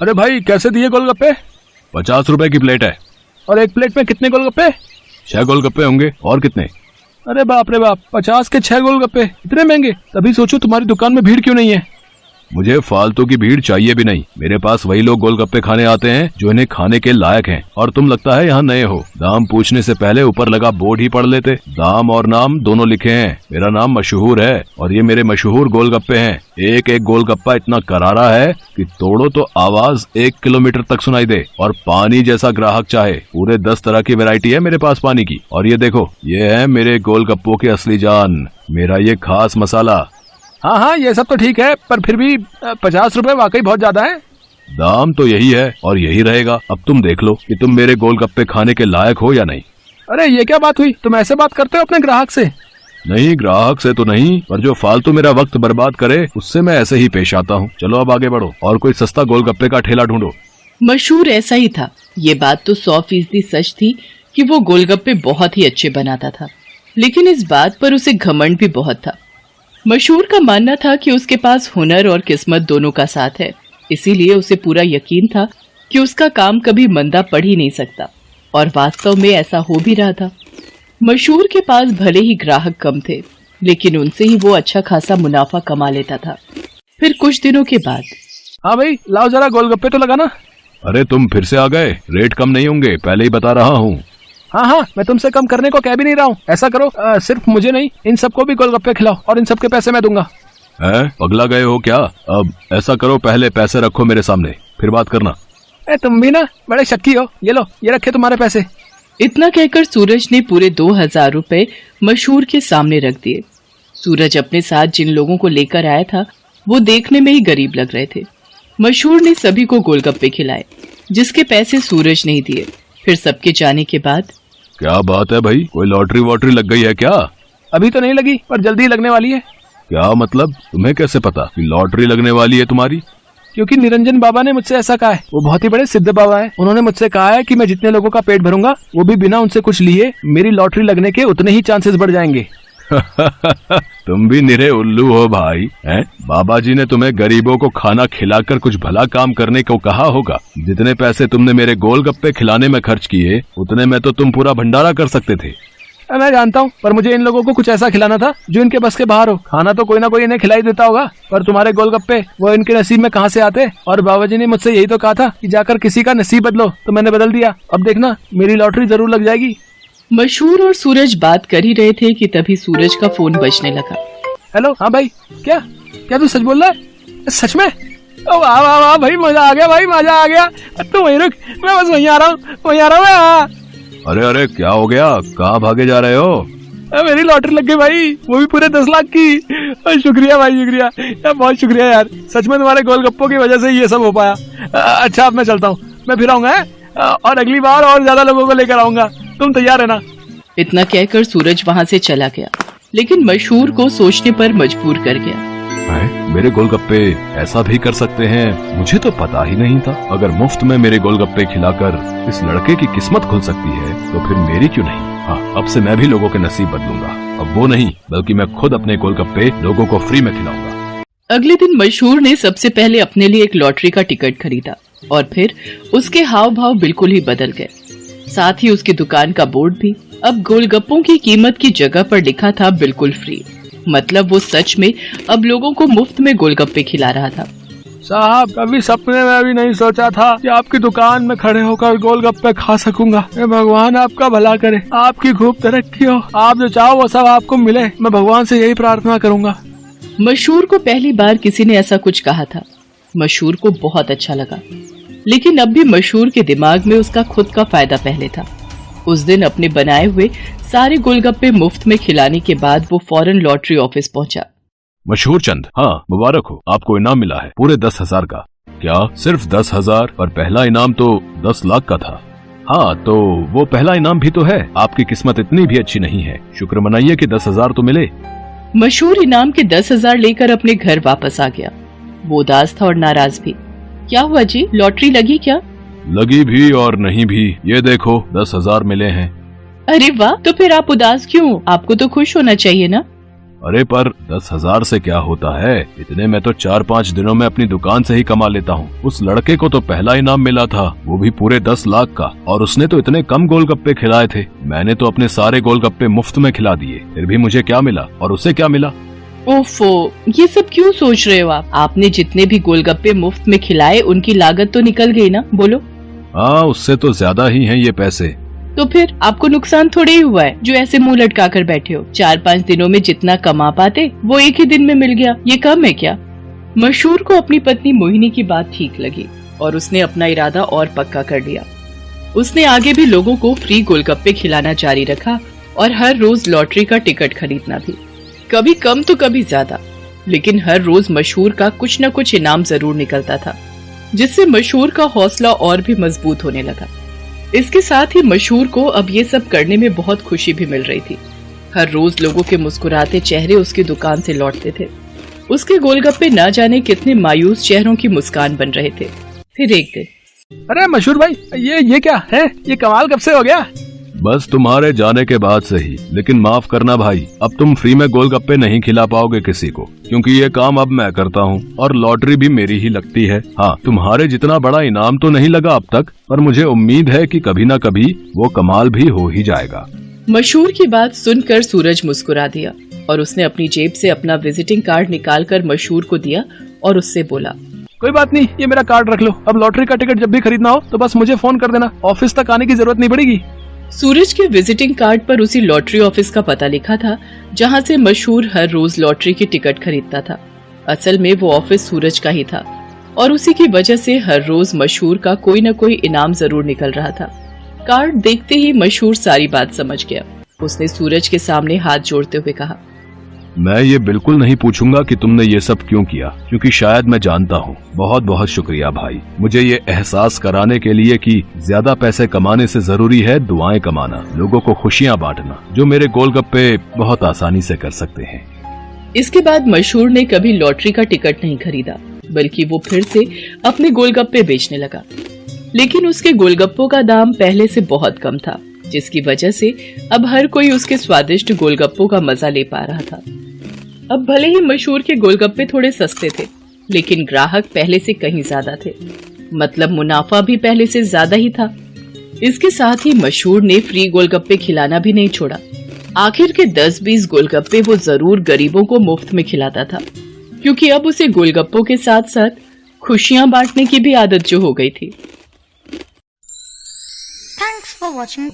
अरे भाई कैसे दिए गोलगप्पे? 50 रुपए की प्लेट है। और एक प्लेट में कितने गोलगप्पे? 6 गोलगप्पे होंगे। और कितने? अरे बाप रे बाप, 50 के 6 गोलगप्पे, इतने महंगे। तभी सोचो तुम्हारी दुकान में भीड़ क्यों नहीं है। मुझे फालतू की भीड़ चाहिए भी नहीं। मेरे पास वही लोग गोलगप्पे खाने आते हैं जो इन्हें खाने के लायक हैं। और तुम लगता है यहाँ नए हो। दाम पूछने से पहले ऊपर लगा बोर्ड ही पढ़ लेते। दाम और नाम दोनों लिखे हैं। मेरा नाम मशहूर है और ये मेरे मशहूर गोलगप्पे हैं। एक एक गोलगप्पा इतना करारा है कि तोड़ो तो आवाज 1 किलोमीटर तक सुनाई दे। और पानी जैसा ग्राहक चाहे। पूरे 10 तरह की वैरायटी है मेरे पास पानी की। और ये देखो, ये है मेरे गोलगप्पों की असली जान, मेरा ये खास मसाला। हाँ हाँ, ये सब तो ठीक है, पर फिर भी 50 रुपए वाकई बहुत ज्यादा है। दाम तो यही है और यही रहेगा। अब तुम देख लो कि तुम मेरे गोलगप्पे खाने के लायक हो या नहीं। अरे ये क्या बात हुई, तुम ऐसे बात करते हो अपने ग्राहक से? नहीं, ग्राहक से तो नहीं, पर जो फालतू मेरा वक्त बर्बाद करे उससे मैं ऐसे ही पेश आता हूँ। चलो अब आगे बढ़ो और कोई सस्ता गोलगप्पे का ठेला ढूंढो। मशहूर ऐसा ही था। ये बात तो 100% सच थी कि वो गोलगप्पे बहुत ही अच्छे बनाता था, लेकिन इस बात पर उसे घमंड भी बहुत था। मशहूर का मानना था कि उसके पास हुनर और किस्मत दोनों का साथ है, इसीलिए उसे पूरा यकीन था कि उसका काम कभी मंदा पड़ ही नहीं सकता। और वास्तव में ऐसा हो भी रहा था। मशहूर के पास भले ही ग्राहक कम थे, लेकिन उनसे ही वो अच्छा खासा मुनाफा कमा लेता था। फिर कुछ दिनों के बाद, हाँ भाई लाओ जरा गोलगप्पे तो लगाना। अरे तुम फिर से आ गए। रेट कम नहीं होंगे, पहले ही बता रहा हूँ। हाँ हाँ, मैं तुमसे कम करने को कह भी नहीं रहा हूँ। ऐसा करो, सिर्फ मुझे नहीं, इन सबको भी गोलगप्पे खिलाओ और इन सबके पैसे मैं दूंगा। है, पगला गए हो क्या? अब ऐसा करो, पहले पैसे रखो मेरे सामने, फिर बात करना। तुम भी ना बड़े शक्की हो। ये लो, ये रखे तुम्हारे पैसे। इतना कहकर सूरज ने पूरे 2000 रुपए मशहूर के सामने रख दिए। सूरज अपने साथ जिन लोगों को लेकर आया था वो देखने में ही गरीब लग रहे थे। मशहूर ने सभी को गोलगप्पे खिलाए, जिसके पैसे सूरज नहीं दिए। फिर सबके जाने के बाद, क्या बात है भाई, कोई लॉटरी वॉटरी लग गई है क्या? अभी तो नहीं लगी, पर जल्दी लगने वाली है। क्या मतलब? तुम्हें कैसे पता कि लॉटरी लगने वाली है तुम्हारी? क्योंकि निरंजन बाबा ने मुझसे ऐसा कहा है। वो बहुत ही बड़े सिद्ध बाबा है। उन्होंने मुझसे कहा है कि मैं जितने लोगों का पेट भरूंगा, वो भी बिना उनसे कुछ लिए, मेरी लॉटरी लगने के उतने ही चांसेस बढ़ जाएंगे। तुम भी निरे उल्लू हो भाई। हैं? बाबा जी ने तुम्हें गरीबों को खाना खिलाकर कुछ भला काम करने को कहा होगा। जितने पैसे तुमने मेरे गोलगप्पे खिलाने में खर्च किए, उतने में तो तुम पूरा भंडारा कर सकते थे। मैं जानता हूँ, पर मुझे इन लोगों को कुछ ऐसा खिलाना था जो इनके बस के बाहर हो। खाना तो कोई ना कोई इन्हें खिला ही देता होगा, पर तुम्हारे गोलगप्पे वो इनके नसीब में कहाँ से आते। और बाबा जी ने मुझसे यही तो कहा था कि जाकर किसी का नसीब बदलो, तो मैंने बदल दिया। अब देखना, मेरी लॉटरी जरूर लग जाएगी। मशहूर और सूरज बात कर ही रहे थे कि तभी सूरज का फोन बजने लगा। हेलो, हाँ भाई, क्या क्या तू सच बोल रहा है? सच में? ओ वाह वाह वाह भाई, मजा आ गया भाई, मजा आ गया। तू वहीं रुक, मैं बस वहीं आ रहा हूँ, वहीं आ रहा हूँ मैं। हाँ। अरे अरे, क्या हो गया? कहाँ भागे जा रहे हो? मेरी लॉटरी लग गई भाई, वो भी पूरे 10 लाख की। शुक्रिया भाई, शुक्रिया यार, बहुत शुक्रिया यार। सच में तुम्हारे गोलगप्पों की वजह से ये सब हो पाया। अच्छा अब मैं चलता हूँ, मैं फिर आऊंगा और अगली बार और ज्यादा लोगों को लेकर आऊंगा। तुम तैयार है ना? इतना कहकर सूरज वहाँ से चला गया, लेकिन मशहूर को सोचने पर मजबूर कर गया। मेरे गोलगप्पे ऐसा भी कर सकते हैं, मुझे तो पता ही नहीं था। अगर मुफ्त में मेरे गोलगप्पे खिलाकर इस लड़के की किस्मत खुल सकती है, तो फिर मेरी क्यों नहीं? हाँ, अब से मैं भी लोगों के नसीब बदलूंगा। अब वो नहीं, बल्कि मैं खुद अपने गोलगप्पे लोगों को फ्री में खिलाऊंगा। अगले दिन मशहूर ने सबसे पहले अपने लिए एक लॉटरी का टिकट खरीदा और फिर उसके हाव भाव बिल्कुल ही बदल गए। साथ ही उसकी दुकान का बोर्ड भी अब गोलगप्पों की कीमत की जगह पर लिखा था बिल्कुल फ्री। मतलब वो सच में अब लोगों को मुफ्त में गोलगप्पे खिला रहा था। साहब, कभी सपने में भी नहीं सोचा था कि आपकी दुकान में खड़े होकर गोलगप्पे खा सकूंगा। भगवान आपका भला करे, आपकी खूब तरक्की हो, आप जो चाहो वो सब आपको मिले। मैं भगवान से यही प्रार्थना करूंगा। मशहूर को पहली बार किसी ने ऐसा कुछ कहा था। मशहूर को बहुत अच्छा लगा, लेकिन अब भी मशहूर के दिमाग में उसका खुद का फायदा पहले था। उस दिन अपने बनाए हुए सारे गोलगप्पे मुफ्त में खिलाने के बाद वो फौरन लॉटरी ऑफिस पहुंचा। मशहूर चंद, हाँ मुबारक हो, आपको इनाम मिला है पूरे 10,000 का। क्या सिर्फ 10,000? और पहला इनाम तो 10 लाख का था। हाँ, तो वो पहला इनाम भी तो है। आपकी किस्मत इतनी भी अच्छी नहीं है, शुक्र मनाइए कि 10,000 तो मिले। मशहूर इनाम के 10,000 लेकर अपने घर वापस आ गया। वो उदास था और नाराज भी। क्या हुआ जी, लॉटरी लगी क्या? लगी भी और नहीं भी, ये देखो 10,000 मिले हैं। अरे वाह, तो फिर आप उदास क्यों? आपको तो खुश होना चाहिए ना। अरे पर 10,000 से क्या होता है, इतने में तो 4-5 दिनों में अपनी दुकान से ही कमा लेता हूँ। उस लड़के को तो पहला इनाम मिला था, वो भी पूरे 10 लाख का, और उसने तो इतने कम गोलगप्पे खिलाए थे। मैंने तो अपने सारे गोलगप्पे मुफ्त में खिला दिए, फिर भी मुझे क्या मिला और उसे क्या मिला? ओफो, ये सब क्यों सोच रहे हो आप? आपने जितने भी गोलगप्पे मुफ्त में खिलाए उनकी लागत तो निकल गई ना, बोलो। हाँ, उससे तो ज्यादा ही हैं ये पैसे। तो फिर आपको नुकसान थोड़े ही हुआ है जो ऐसे मुंह लटका कर बैठे हो। 4-5 दिनों में जितना कमा पाते वो एक ही दिन में मिल गया, ये कम है क्या? मशहूर को अपनी पत्नी मोहिनी की बात ठीक लगी और उसने अपना इरादा और पक्का कर लिया। उसने आगे भी लोगों को फ्री गोलगप्पे खिलाना जारी रखा और हर रोज लॉटरी का टिकट खरीदना भी, कभी कम तो कभी ज्यादा, लेकिन हर रोज मशहूर का कुछ न कुछ इनाम जरूर निकलता था, जिससे मशहूर का हौसला और भी मजबूत होने लगा। इसके साथ ही मशहूर को अब ये सब करने में बहुत खुशी भी मिल रही थी। हर रोज लोगों के मुस्कुराते चेहरे उसकी दुकान से लौटते थे। उसके गोलगप्पे न जाने कितने मायूस चेहरों की मुस्कान बन रहे थे। फिर एक दिन, अरे मशहूर भाई, ये क्या है? ये कमाल कब से हो गया? बस तुम्हारे जाने के बाद से ही। लेकिन माफ करना भाई, अब तुम फ्री में गोलगप्पे नहीं खिला पाओगे किसी को, क्योंकि ये काम अब मैं करता हूँ और लॉटरी भी मेरी ही लगती है। हाँ, तुम्हारे जितना बड़ा इनाम तो नहीं लगा अब तक, पर मुझे उम्मीद है कि कभी न कभी वो कमाल भी हो ही जाएगा। मशहूर की बात सुनकर सूरज मुस्कुरा दिया और उसने अपनी जेब से अपना विजिटिंग कार्ड निकालकर मशहूर को दिया और उससे बोला, कोई बात नहीं, ये मेरा कार्ड रख लो। अब लॉटरी का टिकट जब भी खरीदना हो तो बस मुझे फोन कर देना, ऑफिस तक आने की जरूरत नहीं पड़ेगी। सूरज के विजिटिंग कार्ड पर उसी लॉटरी ऑफिस का पता लिखा था जहां से मशहूर हर रोज लॉटरी की टिकट खरीदता था। असल में वो ऑफिस सूरज का ही था और उसी की वजह से हर रोज मशहूर का कोई न कोई इनाम जरूर निकल रहा था। कार्ड देखते ही मशहूर सारी बात समझ गया। उसने सूरज के सामने हाथ जोड़ते हुए कहा, मैं ये बिल्कुल नहीं पूछूंगा कि तुमने ये सब क्यों किया, क्योंकि शायद मैं जानता हूँ। बहुत बहुत शुक्रिया भाई, मुझे ये एहसास कराने के लिए कि ज्यादा पैसे कमाने से जरूरी है दुआएं कमाना, लोगों को खुशियाँ बांटना, जो मेरे गोलगप्पे बहुत आसानी से कर सकते हैं। इसके बाद मशहूर ने कभी लॉटरी का टिकट नहीं खरीदा, बल्कि वो फिर से अपने गोलगप्पे बेचने लगा। लेकिन उसके गोलगप्पों का दाम पहले से बहुत कम था, जिसकी वजह से अब हर कोई उसके स्वादिष्ट गोलगप्पों का मजा ले पा रहा था। अब भले ही मशहूर के गोलगप्पे थोड़े सस्ते थे, लेकिन ग्राहक पहले से कहीं ज्यादा थे, मतलब मुनाफा भी पहले से ज्यादा ही था। इसके साथ ही मशहूर ने फ्री गोलगप्पे खिलाना भी नहीं छोड़ा। आखिर के 10-20 गोलगप्पे वो जरूर गरीबों को मुफ्त में खिलाता था, क्योंकि अब उसे गोलगप्पों के साथ साथ खुशियां बांटने की भी आदत जो हो गई थी। Thanks for watching.